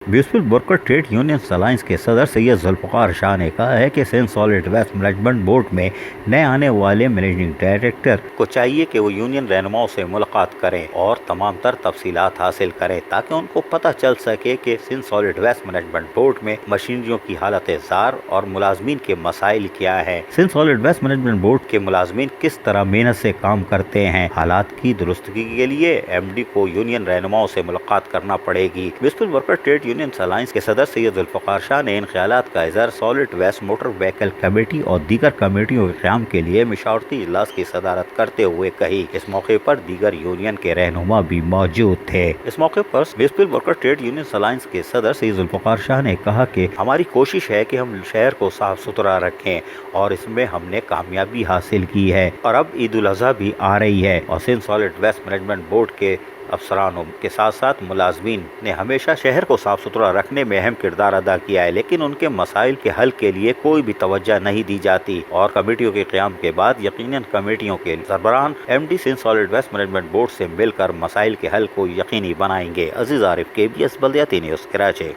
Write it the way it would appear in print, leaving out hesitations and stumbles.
Municipal worker trade union alliance के सदर सैयद जुल्फ़िकार शाह ने कहा है कि Sindh solid waste management board में नए आने वाले मैनेजिंग डायरेक्टर को चाहिए कि वो यूनियन रहनुमाओं से मुलाकात करें और तमाम तर तफसीलात हासिल करें ताकि उनको पता चल सके कि Sindh solid waste management board में मशीनरियों की हालत ज़ार और मुलाजमीन के मसाइल क्या है। Sindh solid waste management board के मुलाजमीन किस तरह मेहनत से काम करते हैं। हालात की दुरुस्तगी के लिए MD को यूनियन रहनुमाओं से मुलाकात करना पड़ेगी। Municipal worker trade union alliance के सदर सैयद जुल्फ़िकार शाह ने इन ख्यालात का इज़हार solid waste motor vehicle committee और दीगर कमेटियों के क़याम के लिए मशावरती इजलास की सदारत करते हुए कही। इस मौके पर दीगर यूनियन के रहनुमा भी मौजूद थे। इस मौके पर municipal worker trade union alliance के सदर सैयद जुल्फ़िकार शाह ने कहा कि हमारी कोशिश है कि हम शहर को साफ सुथरा रखें और इसमें हमने कामयाबी हासिल की है और अब ईद उल अज़हा भी आ रही है और Sindh solid waste management board के अफसरानों के साथ साथ मुलाजमीन ने हमेशा शहर को साफ सुथरा रखने में अहम किरदार अदा किया है, लेकिन उनके मसाइल के हल के लिए कोई भी तवज्जो नहीं दी जाती और कमेटियों के क़याम के बाद यकीनन कमेटियों के सरबराहान MD Sindh solid waste management board से मिलकर मसाइल के हल को यकीनी बनाएंगे। अजीज आरिफ, KBS बल्दियाती न्यूज़, कराची।